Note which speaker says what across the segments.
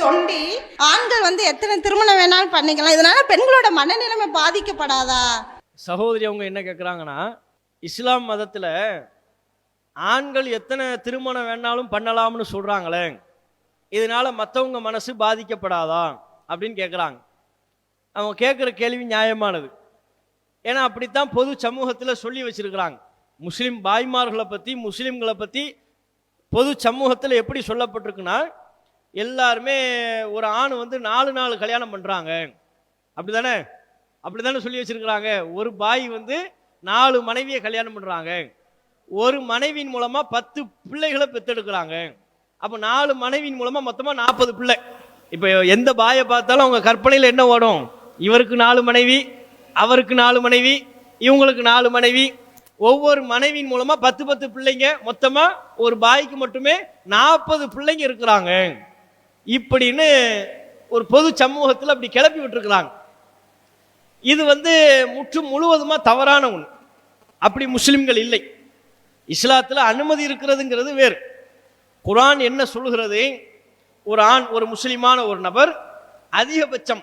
Speaker 1: சொல்லி ஆண்கள் எத்தனை திருமணம் வேணாலும் பண்ணிக்கலாம், இதனால பெண்களோட மனநிலைமை பாதிக்கப்படாதா?
Speaker 2: சகோதரி அவங்க என்ன கேட்குறாங்கன்னா, இஸ்லாம் மதத்தில் ஆண்கள் எத்தனை திருமணம் வேணாலும் பண்ணலாம்னு சொல்கிறாங்களே, இதனால் மற்றவங்க மனசு பாதிக்கப்படாதா அப்படின்னு கேட்குறாங்க. அவங்க கேட்குற கேள்வி நியாயமானது. ஏன்னா அப்படித்தான் பொது சமூகத்தில் சொல்லி வச்சிருக்கிறாங்க. முஸ்லீம் பாய்மார்களை பற்றி, முஸ்லீம்களை பற்றி பொது சமூகத்தில் எப்படி சொல்லப்பட்டிருக்குன்னா, எல்லாருமே ஒரு ஆண் 4 கல்யாணம் பண்ணுறாங்க, அப்படி தானே சொல்லி வச்சிருக்கிறாங்க. ஒரு பாய் 4 மனைவியை கல்யாணம் பண்ணுறாங்க, ஒரு மனைவியின் மூலமாக 10 பிள்ளைகளை பெற்றெடுக்கிறாங்க. அப்போ 4 மனைவியின் மூலமாக மொத்தமாக 40 பிள்ளை. இப்போ எந்த பாயை பார்த்தாலும் அவங்க கற்பனையில் என்ன ஓடும்? இவருக்கு 4 மனைவி, அவருக்கு 4 மனைவி, இவங்களுக்கு 4 மனைவி, ஒவ்வொரு மனைவியின் மூலமாக 10 பிள்ளைங்க, மொத்தமாக ஒரு பாய்க்கு மட்டுமே 40 பிள்ளைங்க இருக்கிறாங்க. இப்படின்னு ஒரு பொது சமூகத்தில் அப்படி கிளப்பி விட்டுருக்குறாங்க. இது முழுவதுமாக தவறான ஒன்று. அப்படி முஸ்லிம்கள் இல்லை. இஸ்லாத்தில் அனுமதி இருக்கிறதுங்கிறது வேறு. குர்ஆன் என்ன சொல்கிறது? ஒரு ஆண், ஒரு முஸ்லிமான ஒரு நபர் அதிகபட்சம்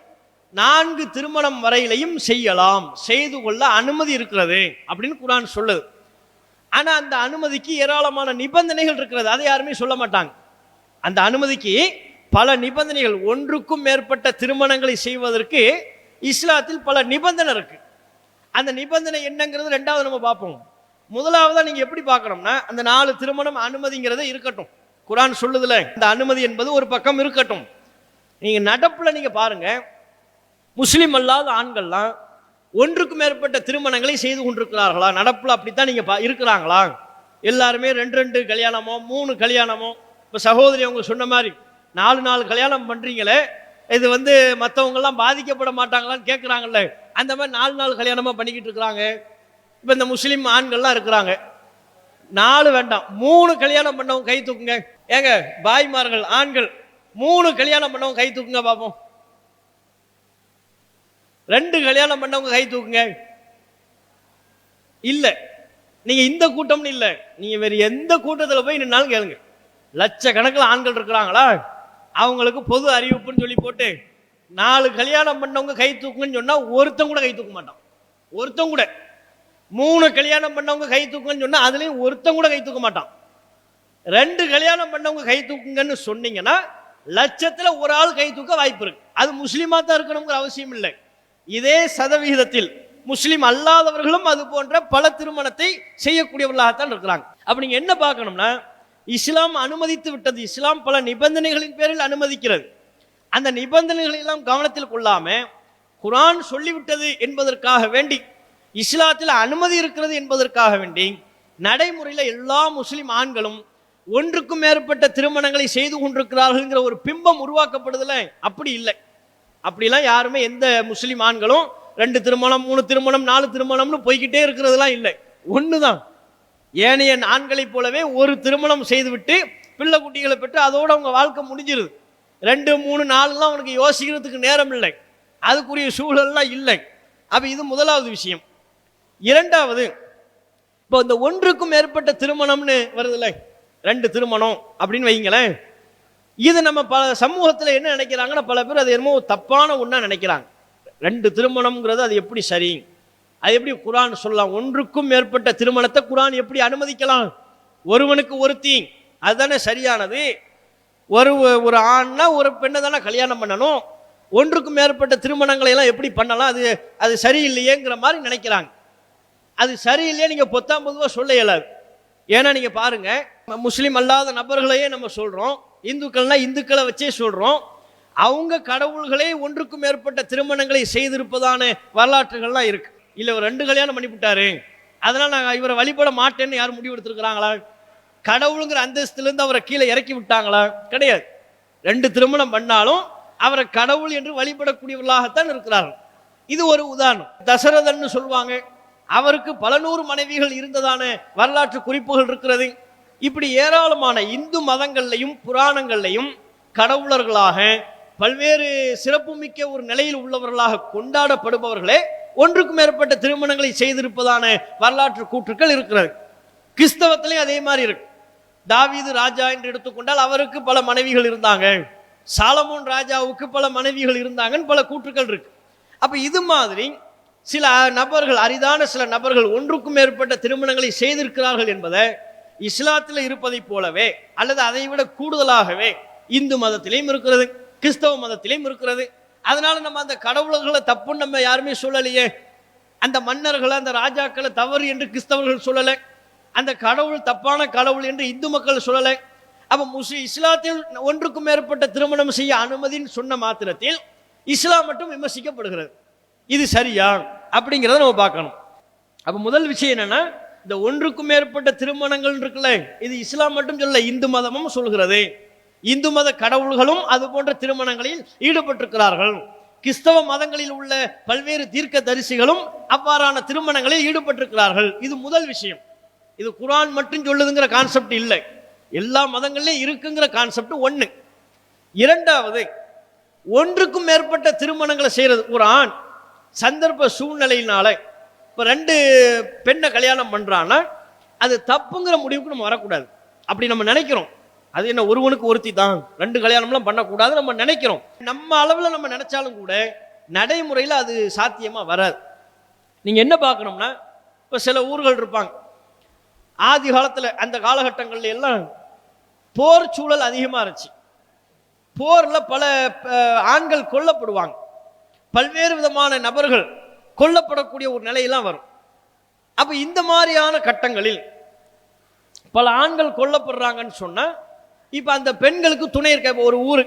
Speaker 2: 4 திருமணம் வரையிலையும் செய்யலாம், செய்து கொள்ள அனுமதி இருக்கிறது அப்படின்னு குர்ஆன் சொல்லுது. ஆனால் அந்த அனுமதிக்கு ஏராளமான நிபந்தனைகள் இருக்கிறது. அதை யாருமே சொல்ல மாட்டாங்க. அந்த அனுமதிக்கு பல நிபந்தனைகள், ஒன்றுக்கும் மேற்பட்ட திருமணங்களை செய்வதற்கு இஸ்லாத்தில் பல நிபந்தனை இருக்கு. அந்த நிபந்தனை என்னங்கிறது ரெண்டாவது நம்ம பார்ப்போம். முதலாவதா நீங்க எப்படி பார்க்கணும்னா, அந்த 4 திருமணம் அனுமதிங்கிறத இருக்கட்டும், குர்ஆன் சொல்லுதுல, இந்த அனுமதி என்பது ஒரு பக்கம் இருக்கட்டும். நீங்க நடப்புல நீங்க பாருங்க, முஸ்லிம் அல்லாத ஆண்கள்லாம் ஒன்றுக்கு மேற்பட்ட திருமணங்களை செய்து கொண்டிருக்கிறார்களா? நடப்புல அப்படித்தான் நீங்க இருக்கிறாங்களா? எல்லாருமே 2 கல்யாணமோ 3 கல்யாணமோ? இப்ப சகோதரி அவங்க சொன்ன மாதிரி 4 கல்யாணம் பண்றீங்களே, இது மற்றவங்கெல்லாம் பாதிக்கப்பட மாட்டாங்களான்னு கேட்குறாங்கல்ல, அந்த மாதிரி 4 கல்யாணமா பண்ணிக்கிட்டு இருக்கிறாங்க. இப்போ இந்த முஸ்லீம் ஆண்கள்லாம் இருக்கிறாங்க, 4 வேண்டாம் 3 கல்யாணம் பண்ணவங்க கை தூக்குங்க. ஏங்க பாய்மார்கள், ஆண்கள் 3 கல்யாணம் பண்ணவங்க கை தூக்குங்க பார்ப்போம். 2 கல்யாணம் பண்ணவங்க கை தூக்குங்க. இல்லை, நீங்க இந்த கூட்டம்னு இல்லை, நீங்க வேறு எந்த கூட்டத்தில் போய் நின்னாலும் கேளுங்க, லட்சக்கணக்கில் ஆண்கள் இருக்கிறாங்களா? அவங்களுக்கு பொது அறிவிப்புன்னு சொல்லி போட்டு 4 கல்யாணம் பண்ணவங்க கை தூக்குங்கன்னு சொன்னா ஒருத்தன் கூட கை தூக்க மாட்டான். ஒருத்தன் கூட. 3 கல்யாணம் பண்ணவங்க கை தூக்குங்கன்னு சொன்னா அதுலயும் ஒருத்தன் கூட கை தூக்க மாட்டான். 2 கல்யாணம் பண்ணவங்க கை தூக்குங்கன்னு சொன்னீங்கன்னா லட்சத்துல ஒரு ஆள் கை தூக்க வாய்ப்பு இருக்கு. அது முஸ்லீமா தான் இருக்கணுங்கிற அவசியம் இல்லை. இதே சதவிகிதத்தில் முஸ்லீம் அல்லாதவர்களும் அது போன்ற பல திருமணத்தை செய்யக்கூடியவர்களாகத்தான் இருக்கிறாங்க. அப்ப நீங்க என்ன பார்க்கணும்னா, இஸ்லாம் அனுமதித்து விட்டது. இஸ்லாம் பல நிபந்தனைகளின் பேரில் அனுமதிக்கிறது. அந்த நிபந்தனைகளை எல்லாம் கவனத்தில் கொள்ளாம குர்ஆன் சொல்லிவிட்டது என்பதற்காக வேண்டி, இஸ்லாத்தில் அனுமதி இருக்கிறது என்பதற்காக வேண்டி நடைமுறையில் எல்லா முஸ்லிம் ஆண்களும் ஒன்றுக்கும் மேற்பட்ட திருமணங்களை செய்து கொண்டிருக்கிறார்கள் ஒரு பிம்பம் உருவாக்கப்படுதுல, அப்படி இல்லை. அப்படிலாம் யாருமே எந்த முஸ்லிம் ஆண்களும் 2 திருமணம் 3 திருமணம் 4 திருமணம்னு போய்கிட்டே இருக்கிறதுலாம் இல்லை. ஒண்ணுதான். ஏனைய ஆண்களைப் போலவே ஒரு திருமணம் செய்துவிட்டு பிள்ளை குட்டிகளை பெற்று அதோட அவங்க வாழ்க்கை முடிஞ்சிருது. 2 3 4 அவனுக்கு யோசிக்கிறதுக்கு நேரம் இல்லை, அதுக்குரிய சூழல்லாம் இல்லை. அப்ப இது முதலாவது விஷயம். இரண்டாவது, இப்போ இந்த ஒன்றுக்கும் மேற்பட்ட திருமணம்னு வருதுல்ல, 2 திருமணம் அப்படின்னு வைங்களேன். இது நம்ம பல சமூகத்தில் என்ன நினைக்கிறாங்கன்னா, பல பேர் அது என்னமோ தப்பான ஒன்றா நினைக்கிறாங்க. 2 திருமணம்ங்கிறது அது எப்படி சரி? அது எப்படி குர்ஆன் சொல்லலாம்? ஒன்றுக்கும் மேற்பட்ட திருமணத்தை குர்ஆன் எப்படி அனுமதிக்கலாம்? ஒருவனுக்கு ஒருத்தி, அதுதானே சரியானது. ஒரு ஆண்னா ஒரு பெண்ணை தானே கல்யாணம் பண்ணணும். ஒன்றுக்கும் மேற்பட்ட திருமணங்களை எல்லாம் எப்படி பண்ணலாம்? அது சரியில்லையேங்கிற மாதிரி நினைக்கிறாங்க. அது சரியில்லையே நீங்க பொத்தாம் பொதுவாக சொல்ல இயலாது. ஏன்னா நீங்க பாருங்க, முஸ்லீம் அல்லாத நபர்களையே நம்ம சொல்றோம், இந்துக்கள்னா இந்துக்களை வச்சே சொல்றோம். அவங்க கடவுள்களே ஒன்றுக்கும் மேற்பட்ட திருமணங்களை செய்திருப்பதான வரலாற்றுகள்லாம் இருக்கு. இல்லை, ஒரு 2 கல்யாணம் பண்ணிவிட்டாரு, அதனால நான் இவரை வழிபட மாட்டேன்னு யாரும் முடிவு எடுத்திருக்கிறாங்களா? கடவுளுங்கிற அந்தஸ்திலிருந்து அவரை கீழே இறக்கி விட்டாங்களா? கிடையாது. 2 திருமணம் பண்ணாலும் அவரை கடவுள் என்று வழிபடக்கூடியவர்களாகத்தான் இருக்கிறார்கள். இது ஒரு உதாரணம். தசரதன்னு சொல்லுவாங்க, அவருக்கு பல 100 மனைவிகள் இருந்ததான வரலாற்று குறிப்புகள் இருக்கிறது. இப்படி ஏராளமான இந்து மதங்கள்லையும் புராணங்கள்லையும் கடவுளர்களாக பல்வேறு சிறப்புமிக்க ஒரு நிலையில் உள்ளவர்களாக கொண்டாடப்படுபவர்களே ஒன்றுக்கும் மேற்பட்ட திருமணங்களை செய்திருப்பதான வரலாற்று கூற்றுக்கள் இருக்கிறது. கிறிஸ்தவத்திலையும் அதே மாதிரி இருக்கு. தாவீது ராஜா என்று எடுத்துக்கொண்டால் அவருக்கு பல மனைவிகள் இருந்தாங்க. சாலமோன் ராஜாவுக்கு பல மனைவிகள் இருந்தாங்கன்னு பல கூற்றுக்கள் இருக்கு. அப்ப இது மாதிரி சில நபர்கள், அரிதான சில நபர்கள் ஒன்றுக்கும் மேற்பட்ட திருமணங்களை செய்திருக்கிறார்கள் என்பதை இஸ்லாத்தில் இருப்பதை போலவே அல்லது அதை விட கூடுதலாகவே இந்து மதத்திலையும் இருக்கிறது, கிறிஸ்தவ மதத்திலையும் இருக்கிறது. அதனால நம்ம அந்த கடவுள்களை தப்புன்னு நம்ம யாருமே சொல்லலையே. அந்த மன்னர்களை, அந்த ராஜாக்களை தவறு என்று கிறிஸ்தவர்கள் சொல்லலை, அந்த கடவுள் தப்பான கடவுள் என்று இந்து மக்கள் சொல்லலை. அப்ப இஸ்லாத்தில் ஒன்றுக்கும் மேற்பட்ட திருமணம் செய்ய அனுமதின்னு சொன்ன மாத்திரத்தில் இஸ்லாம் மட்டும் விமர்சிக்கப்படுகிறது. இது சரியா அப்படிங்கிறத நம்ம பார்க்கணும். அப்ப முதல் விஷயம் என்னன்னா, இந்த ஒன்றுக்கும் மேற்பட்ட திருமணங்கள் இருக்குல்ல, இது இஸ்லாம் மட்டும் சொல்ல, இந்து மதமும் சொல்கிறது. இந்து மத கடவுள்களும் அது போன்ற திருமணங்களில் ஈடுபட்டிருக்கிறார்கள். கிறிஸ்தவ மதங்களில் உள்ள பல்வேறு தீர்க்க தரிசிகளும் அவ்வாறான திருமணங்களில் ஈடுபட்டிருக்கிறார்கள். இது முதல் விஷயம். இது குர்ஆன் மட்டும் சொல்லுதுங்கிற கான்செப்ட் இல்லை, எல்லா மதங்கள்லயும் இருக்குங்கிற கான்செப்ட் ஒண்ணு. இரண்டாவது, ஒன்றுக்கும் மேற்பட்ட திருமணங்களை செய்யறது ஒரு ஆண் சந்தர்ப்ப சூழ்நிலையினால இப்ப 2 பெண்ணை கல்யாணம் பண்றான்னா அது தப்புங்கிற முடிவுக்கு நம்ம வரக்கூடாது. அப்படி நம்ம நினைக்கிறோம், அது என்ன ஒருவனுக்கு ஒருத்தி தான், 2 கல்யாணம்லாம் பண்ணக்கூடாது நம்ம நினைக்கிறோம். நம்ம அளவுல நம்ம நினைச்சாலும் கூட நடைமுறையில் அது சாத்தியமா வராது. நீங்க என்ன பார்க்கணும்னா, இப்ப சில ஊர்கள் இருப்பாங்க, ஆதி காலத்துல அந்த காலகட்டங்கள்ல எல்லாம் போர் சூழல் அதிகமா இருந்துச்சு. போர்ல பல ஆண்கள் கொல்லப்படுவாங்க, பல்வேறு விதமான நபர்கள் கொல்லப்படக்கூடிய ஒரு நிலையெல்லாம் வரும். அப்ப இந்த மாதிரியான கட்டங்களில் பல ஆண்கள் கொல்லப்படுறாங்கன்னு சொன்னா, இப்ப அந்த பெண்களுக்கு துணை இருக்க, ஒரு ஊரு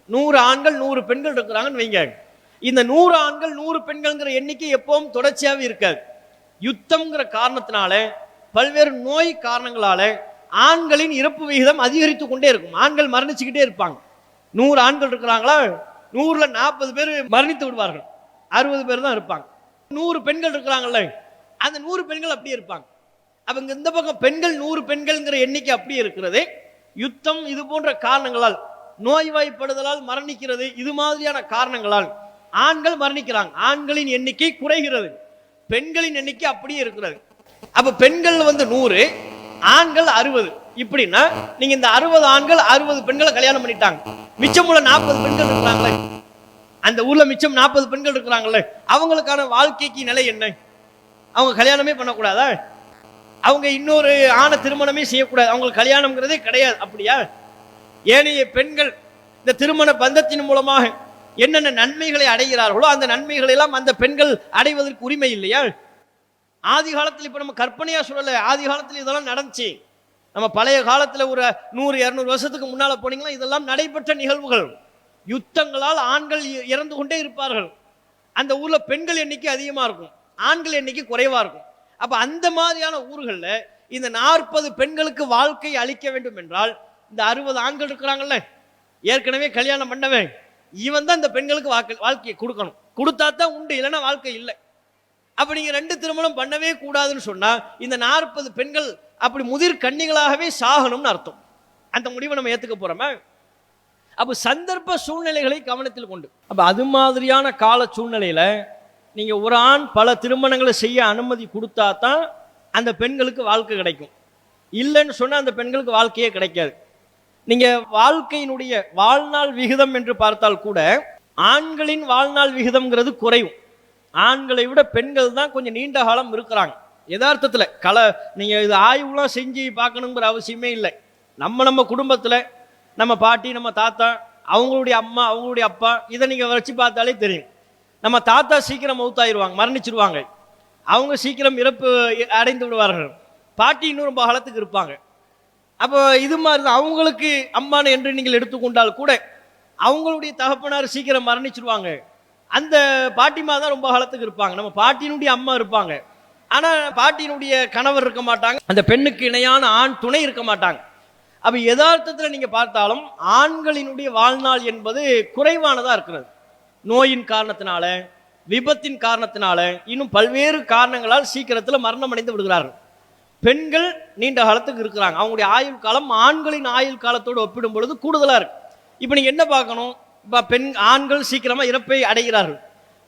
Speaker 2: 100 ஆண்கள் 100 பெண்கள் இருக்கிறாங்கன்னு வைங்க. இந்த 100 ஆண்கள் 100 பெண்கள்ங்கிற எண்ணிக்கை எப்பவும் தொடர்ச்சியாவே இருக்காது. யுத்தம்ங்கிற காரணத்தினால, பல்வேறு நோய் காரணங்களால ஆண்களின் இறப்பு விகிதம் அதிகரித்து கொண்டே இருக்கும். ஆண்கள் மரணிச்சுக்கிட்டே இருப்பாங்க. 100 ஆண்கள் இருக்கிறாங்களா, 100ல 40 பேர் மரணித்து விடுவார்கள், 60 பேர் தான் இருப்பாங்க. 100 பெண்கள் இருக்கிறாங்கல்ல, அந்த 100 பெண்கள் அப்படியே இருப்பாங்க. அவங்க இந்த பக்கம் பெண்கள் 100 பெண்கள்ங்கிற எண்ணிக்கை அப்படியே இருக்கிறது. யுத்தம் இது போன்ற காரணங்களால், நோய்வாய்ப்படுதலால் மரணிக்கிறது, இது மாதிரியான காரணங்களால் ஆண்கள் மரணிக்கிறாங்க. ஆண்களின் எண்ணிக்கை குறைகிறது, பெண்களின் எண்ணிக்கை அப்படியே இருக்கிறது. அப்ப பெண்கள் 100, ஆண்கள் 60. இப்படின்னா நீங்க இந்த 60 ஆண்கள் 60 பெண்களை கல்யாணம் பண்ணிட்டாங்க. மிச்சமுள்ள 40 பெண்கள் இருக்கிறாங்களே, அந்த ஊர்ல மிச்சம் 40 பெண்கள் இருக்கிறாங்களே, அவங்களுக்கான வாழ்க்கைக்கு நிலை என்ன? அவங்க கல்யாணமே பண்ணக்கூடாதா? அவங்க இன்னொரு ஆணை திருமணமே செய்யக்கூடாது, அவங்களுக்கு கல்யாணம்ங்கிறதே கிடையாது அப்படியா? ஏனைய பெண்கள் இந்த திருமண பந்தத்தின் மூலமாக என்னென்ன நன்மைகளை அடைகிறார்களோ அந்த நன்மைகளை எல்லாம் அந்த பெண்கள் அடைவதற்கு உரிமை இல்லையா? ஆதி காலத்தில் இப்ப நம்ம கற்பனையா சொல்லல, ஆதி காலத்தில் இதெல்லாம் நடந்துச்சு. நம்ம பழைய காலத்துல ஒரு 100-200 வருஷத்துக்கு முன்னால போனீங்கன்னா இதெல்லாம் நடைபெற்ற நிகழ்வுகள். யுத்தங்களால் ஆண்கள் இறந்து கொண்டே இருப்பார்கள். அந்த ஊர்ல பெண்கள் எண்ணிக்கை அதிகமா இருக்கும், ஆண்கள் எண்ணிக்கை குறைவா இருக்கும். அப்ப அந்த மாதிரியான ஊர்கள்ல இந்த 40 பெண்களுக்கு வாழ்க்கை அளிக்க வேண்டும் என்றால், இந்த 60 ஆண்கள் இருக்கிறாங்கல்ல, ஏற்கனவே கல்யாணம் பண்ணவன், இவன் தான் இந்த பெண்களுக்கு வாழ்க்கையை கொடுக்கணும். கொடுத்தா தான் உண்டு, இல்லைன்னா வாழ்க்கை இல்லை. அப்ப நீங்க 2 திருமணம் பண்ணவே கூடாதுன்னு சொன்னா, இந்த 40 பெண்கள் அப்படி முதிர் கன்னிகளாகவே சாகணும்னு அர்த்தம். அந்த முடிவை நம்ம ஏத்துக்க போறோமா? அப்ப சந்தர்ப்ப சூழ்நிலைகளை கவனத்தில் கொண்டு, அப்ப அது மாதிரியான கால சூழ்நிலையில நீங்க ஒரு ஆண் பல திருமணங்களை செய்ய அனுமதி கொடுத்தா தான் அந்த பெண்களுக்கு வாழ்க்கை கிடைக்கும். இல்லைன்னு சொன்னா அந்த பெண்களுக்கு வாழ்க்கையே கிடைக்காது. நீங்க வாழ்க்கையினுடைய வாழ்நாள் விகிதம் என்று பார்த்தால் கூட ஆண்களின் வாழ்நாள் விகிதம்ங்கிறது குறையும். ஆண்களை விட பெண்கள் தான் கொஞ்சம் நீண்ட காலம் இருக்கிறாங்க. யதார்த்தத்தில் நீங்க இது ஆய்வுலாம் செஞ்சு பார்க்கணுங்கிற அவசியமே இல்லை. நம்ம குடும்பத்தில் நம்ம பாட்டி, நம்ம தாத்தா, அவங்களுடைய அம்மா, அவங்களுடைய அப்பா, இதை நீங்க வச்சு பார்த்தாலே தெரியும். நம்ம தாத்தா சீக்கிரம் மௌத்தாயிருவாங்க, மரணிச்சிருவாங்க. அவங்க சீக்கிரம் இறப்பு அடைந்து விடுவார்கள். பாட்டி இன்னும் ரொம்ப காலத்துக்கு இருப்பாங்க. அப்போ இது மாதிரி தான் அவங்களுக்கு அம்மானு என்று நீங்கள் எடுத்துக்கொண்டால் கூட அவங்களுடைய தகப்பனார் சீக்கிரம் மரணிச்சிருவாங்க. அந்த பாட்டிமா தான் ரொம்ப காலத்துக்கு இருப்பாங்க. நம்ம பாட்டியினுடைய அம்மா இருப்பாங்க, ஆனா பாட்டியினுடைய கணவர் இருக்க மாட்டாங்க, அந்த பெண்ணுக்கு இணையான ஆண் துணை இருக்க மாட்டாங்க. அப்ப யதார்த்தத்தில் நீங்க பார்த்தாலும் ஆண்களினுடைய வாழ்நாள் என்பது குறைவானதா இருக்கிறது. நோயின் காரணத்தினால, விபத்தின் காரணத்தினால, இன்னும் பல்வேறு காரணங்களால் சீக்கிரத்தில் மரணம் அடைந்து விடுகிறார்கள். பெண்கள் நீண்ட காலத்துக்கு இருக்கிறாங்க. அவங்களுடைய ஆயுள் காலம் ஆண்களின் ஆயுள் காலத்தோடு ஒப்பிடும் பொழுது கூடுதலா இருக்கு. இப்ப நீங்க என்ன பார்க்கணும்? இப்ப ஆண்கள் சீக்கிரமா இறப்பை அடைகிறார்கள்,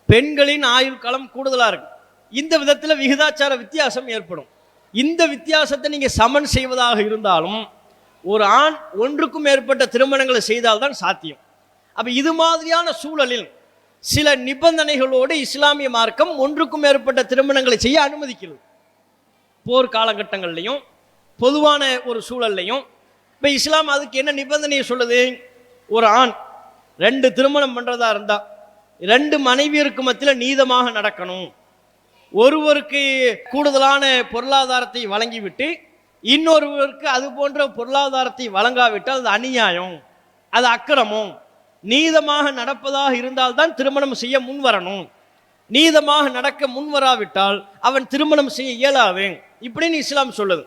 Speaker 2: பெண்களின் ஆயுள் காலம் கூடுதலா இருக்கு. இந்த விதத்துல விகிதாச்சார வித்தியாசம் ஏற்படும். இந்த வித்தியாசத்தை நீங்க சமன் செய்வதாக இருந்தாலும் ஒரு ஆண் ஒன்றுக்கும் மேற்பட்ட திருமணங்களை செய்தால்தான் சாத்தியம். அப்ப இது மாதிரியான சூழலில் சில நிபந்தனைகளோடு இஸ்லாமிய மார்க்கம் ஒன்றுக்கும் மேற்பட்ட திருமணங்களை செய்ய அனுமதிக்கிறது. போர் காலகட்டங்கள்லையும் பொதுவான ஒரு சூழல்லையும் இப்போ இஸ்லாம் அதுக்கு என்ன நிபந்தனையை சொல்லுது? ஒரு ஆண் 2 திருமணம் பண்றதா இருந்தா 2 மனைவியருக்கு மத்தியில் நீதமாக நடக்கணும். ஒருவருக்கு கூடுதலான பொருளாதாரத்தை வழங்கிவிட்டு இன்னொருவருக்கு அது போன்ற பொருளாதாரத்தை வழங்காவிட்டால் அது அநியாயம், அது அக்கிரமம். நீதமாக நடப்பதாக இருந்தால்தான் திருமணம் செய்ய முன்வரணும். நீதமாக நடக்க முன்வராவிட்டால் அவன் திருமணம் செய்ய இயலாது இப்படின்னு இஸ்லாம் சொல்லுது.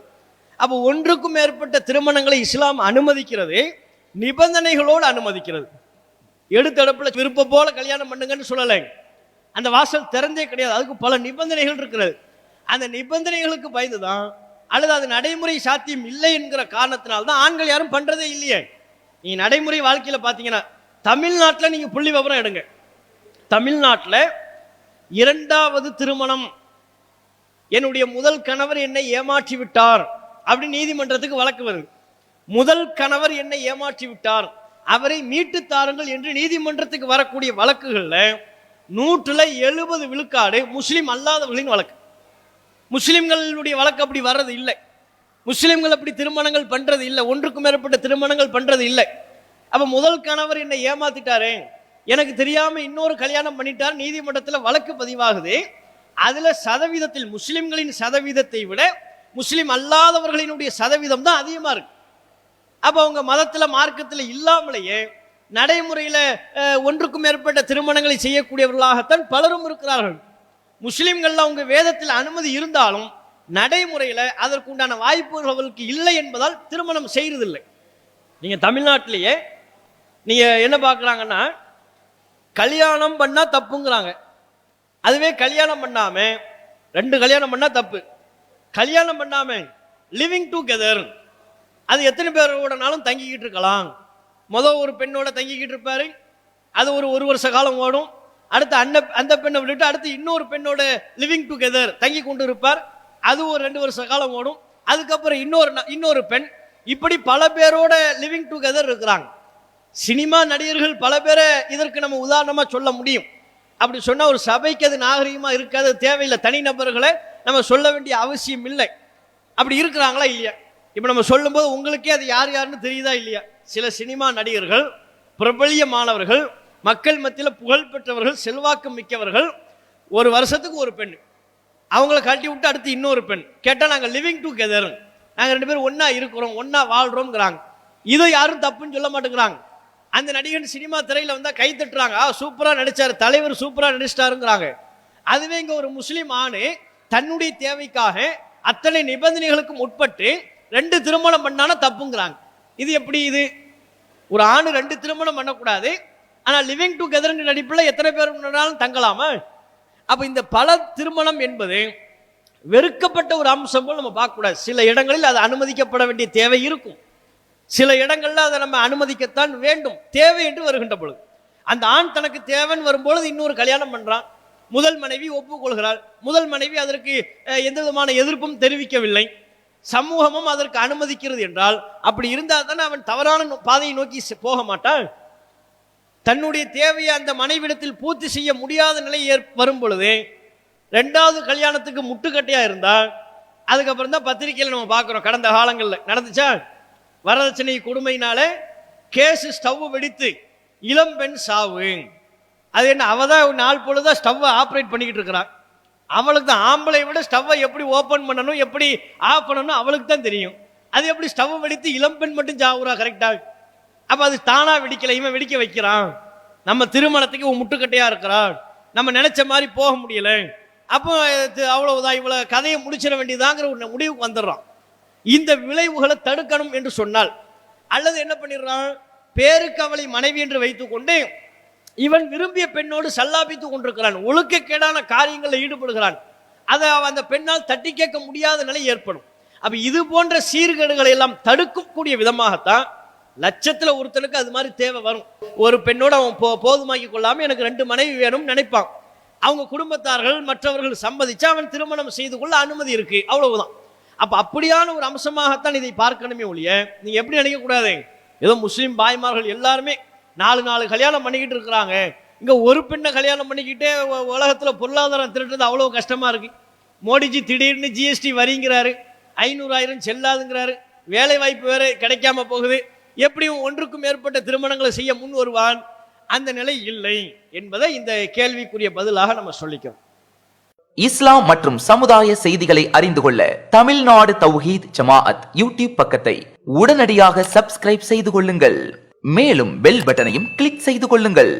Speaker 2: அப்போ ஒன்றுக்கும் மேற்பட்ட திருமணங்களை இஸ்லாம் அனுமதிக்கிறது, நிபந்தனைகளோடு அனுமதிக்கிறது. எடுத்தடுப்புல விருப்பம் போல கல்யாணம் பண்ணுங்கன்னு சொல்லலை. அந்த வாசல் திறந்தே கிடையாது, அதுக்கு பல நிபந்தனைகள் இருக்கிறது. அந்த நிபந்தனைகளுக்கு பயந்துதான் அல்லது அது நடைமுறை சாத்தியம் இல்லை என்கிற காரணத்தினால்தான் ஆண்கள் யாரும் பண்றதே இல்லையே. நீ நடைமுறை வாழ்க்கையில பாத்தீங்கன்னா தமிழ்நாட்டில் நீங்க புள்ளி விவரம் எடுங்க. தமிழ்நாட்டில் 2வது திருமணம், என்னுடைய முதல் கணவர் என்னை ஏமாற்றி விட்டார் அப்படி நீதிமன்றத்துக்கு வழக்கு வருது. முதல் கணவர் என்னை ஏமாற்றி விட்டார், அவரை மீட்டு தாருங்கள் என்று நீதிமன்றத்துக்கு வரக்கூடிய வழக்குகள்ல 170 விழுக்காடு முஸ்லிம் அல்லாதவர்களின் வழக்கு. முஸ்லிம்களுடைய வழக்கு அப்படி வர்றது இல்லை. முஸ்லிம்கள் அப்படி திருமணங்கள் பண்றது இல்லை, ஒன்றுக்கும் மேற்பட்ட திருமணங்கள் பண்றது இல்லை. அப்ப முதல் கணவர் என்னை ஏமாத்திட்டாரு, எனக்கு தெரியாம இன்னொரு கல்யாணம் பண்ணிட்டார், நீதிமன்றத்தில் வழக்கு பதிவாகுது. அதுல சதவீதத்தில் முஸ்லிம்களின் சதவீதத்தை விட முஸ்லிம் அல்லாதவர்களினுடைய சதவீதம் தான் அதிகமா இருக்கு. அப்ப அவங்க மதத்துல மார்க்கத்தில் இல்லாமலேயே நடைமுறையில ஒன்றுக்கும் மேற்பட்ட திருமணங்களை செய்யக்கூடியவர்களாகத்தான் பலரும் இருக்கிறார்கள். முஸ்லிம்கள்ல அவங்க வேதத்தில் அனுமதி இருந்தாலும் நடைமுறையில அதற்குண்டான வாய்ப்புகள் அவர்களுக்கு இல்லை என்பதால் திருமணம் செய்யறதில்லை. நீங்க தமிழ்நாட்டிலேயே நீங்க என்ன பார்க்கறாங்கன்னா, கல்யாணம் பண்ணா தப்புங்கிறாங்க. அதுவே கல்யாணம் பண்ணாம 2 கல்யாணம் பண்ணா தப்பு. கல்யாணம் பண்ணாம லிவிங் டுகெதர், அது எத்தனை பேரோடனாலும் தங்கிக்கிட்டு இருக்கலாம். ஒரு பெண்ணோட தங்கிக்கிட்டு இருப்பாரு, அது ஒரு வருஷ காலம் ஓடும். அடுத்து அந்த பெண்ணை விட்டுட்டு அடுத்து இன்னொரு பெண்ணோட லிவிங் டுகெதர் தங்கி கொண்டு இருப்பார், அது ஒரு 2 வருஷ காலம் ஓடும். அதுக்கப்புறம் இன்னொரு பெண், இப்படி பல பேரோட லிவிங் டுகெதர் இருக்கிறாங்க. சினிமா நடிகர்கள் பல பேரை இதற்கு நம்ம உதாரணமா சொல்ல முடியும். அப்படி சொன்னா ஒரு சபைக்கு அது நாகரிகமா இருக்காது, தேவையில்லை. தனிநபர்களை நம்ம சொல்ல வேண்டிய அவசியம் இல்லை. அப்படி இருக்கிறாங்களா இல்லையா? இப்ப நம்ம சொல்லும் போது உங்களுக்கே அது யார் யாருன்னு தெரியுதா இல்லையா? சில சினிமா நடிகர்கள், பிரபலியமானவர்கள், மக்கள் மத்தியில் புகழ் பெற்றவர்கள், செல்வாக்கு மிக்கவர்கள், ஒரு வருஷத்துக்கு ஒரு பெண், அவங்கள கட்டி விட்டு அடுத்து இன்னொரு பெண். கேட்டா நாங்க லிவிங் டுகெதர், நாங்க 2 பேரும் ஒன்னா இருக்கிறோம், ஒன்னா வாழ்றோம்ங்கிறாங்க. இதை யாரும் தப்புன்னு சொல்ல மாட்டேங்கிறாங்க. அந்த நடிகன் சினிமா திரையில வந்தா கை தட்டுறாங்க, சூப்பரா நடிச்சாரு, தலைவர் சூப்பரா நடிச்சிட்டாருங்கிறாங்க. அதுவே இங்க ஒரு முஸ்லீம் ஆணு தன்னுடைய தேவைக்காக அத்தனை நிபந்தனைகளுக்கும் உட்பட்டு 2 திருமணம் பண்ணானா தப்புங்கிறாங்க. இது எப்படி? இது ஒரு ஆணு 2 திருமணம் பண்ணக்கூடாது, ஆனா லிவிங் டுகெதர் நடிப்புல எத்தனை பேர் வேணாலும் தங்கலாமா? அப்ப இந்த பல திருமணம் என்பது வெறுக்கப்பட்ட ஒரு அம்சம் போல் நம்ம பார்க்க கூடாது. சில இடங்களில் அது அனுமதிக்கப்பட வேண்டிய தேவை இருக்கும், சில இடங்கள்ல அதை நம்ம அனுமதிக்கத்தான் வேண்டும், தேவை என்று வருகின்ற பொழுது. அந்த ஆண் தனக்கு தேவைன்னு வரும்பொழுது இன்னொரு கல்யாணம் பண்றான், முதல் மனைவி ஒப்புக்கொள்கிறாள், முதல் மனைவி அதற்கு எந்த விதமான எதிர்ப்பும் தெரிவிக்கவில்லை, சமூகமும் அதற்கு அனுமதிக்கிறது என்றால், அப்படி இருந்தால் தானே அவன் தவறான பாதையை நோக்கி போக மாட்டான். தன்னுடைய தேவையை அந்த மனைவிடத்தில் பூர்த்தி செய்ய முடியாத நிலை வரும் பொழுது 2வது கல்யாணத்துக்கு முட்டுக்கட்டையா இருந்தால், அதுக்கப்புறம் தான் பத்திரிகையில் நம்ம பார்க்கிறோம், கடந்த காலங்களில் நடந்துச்சா, வரதட்சணை கொடுமையினால கேஸ் ஸ்டவ் வெடித்து இளம் பெண் சாவு. அது என்ன, அவதான் நாள் பொழுதா ஸ்டவ்வை ஆப்ரேட் பண்ணிக்கிட்டு இருக்கிறான். அவளுக்கு தான், ஆம்பளை விட ஸ்டவ்வை எப்படி ஓபன் பண்ணணும், எப்படி ஆஃப் பண்ணணும் அவளுக்கு தான் தெரியும். அது எப்படி ஸ்டவ் வெடித்து இளம் பெண் மட்டும் சாவுறா? கரெக்டா? அப்ப அது தானா வெடிக்கல, இவன் வெடிக்க வைக்கிறான். நம்ம திருமணத்துக்கு முட்டுக்கட்டையா இருக்கிறான், நம்ம நினைச்ச மாதிரி போக முடியல, அப்போ அவ்வளவுதான், இவ்வளவு கதையை முடிச்சிட வேண்டியதாங்கிற ஒரு முடிவுக்கு வந்துடுறான். இந்த விளைவுகளை தடுக்கணும் என்று சொன்னால், அல்லது என்ன பண்ணிடுறான், பேருக்கு அவளை மனைவி என்று வைத்துக் கொண்டு இவன் விரும்பிய பெண்ணோடு சல்லாபித்துக் கொண்டிருக்கிறான், ஒழுக்கக்கேடான காரியங்களில் ஈடுபடுகிறான். அதை அந்த பெண்ணால் தட்டி கேட்க முடியாத நிலை ஏற்படும். அப்ப இது போன்ற சீர்கேடுகளை எல்லாம் தடுக்கக்கூடிய விதமாகத்தான் லட்சத்துல ஒருத்தனுக்கு அது மாதிரி தேவை வரும். ஒரு பெண்ணோட அவன் போதுமாக்கி கொள்ளாம எனக்கு 2 மனைவி வேணும்னு நினைப்பான். அவங்க குடும்பத்தார்கள் மற்றவர்கள் சம்மதிச்சா அவன் திருமணம் செய்து கொள்ள அனுமதி இருக்கு, அவ்வளவுதான். அப்ப அப்படியான ஒரு அம்சமாகத்தான் இதை பார்க்கணுமே ஒழிய, நீங்க எப்படி நினைக்க கூடாது, ஏதோ முஸ்லீம் பாய்மார்கள் எல்லாருமே நாலு கல்யாணம் பண்ணிக்கிட்டு இருக்கிறாங்க. இங்க ஒரு பெண்ணை கல்யாணம் பண்ணிக்கிட்டே உலகத்துல பொருளாதாரம் திரட்டுறது அவ்வளவு கஷ்டமா இருக்கு. மோடிஜி திடீர்னு ஜிஎஸ்டி வரிங்கிறாரு, 500,000 செல்லாதுங்கிறாரு, வேலை வாய்ப்பு வேற கிடைக்காம போகுது. எப்படியும் ஒன்றுக்கும் மேற்பட்ட திருமணங்களை செய்ய முன் வருவான். அந்த நிலை இல்லை என்பதை இந்த கேள்விக்குரிய பதிலாக நம்ம சொல்லிக்கிறோம்.
Speaker 3: இஸ்லாம் மற்றும் சமுதாய செய்திகளை அறிந்து கொள்ள தமிழ்நாடு தௌஹீத் ஜமாஅத் யூடியூப் பக்கத்தை உடனடியாக சப்ஸ்கிரைப் செய்து கொள்ளுங்கள். மேலும் பெல் பட்டனையும் கிளிக் செய்து கொள்ளுங்கள்.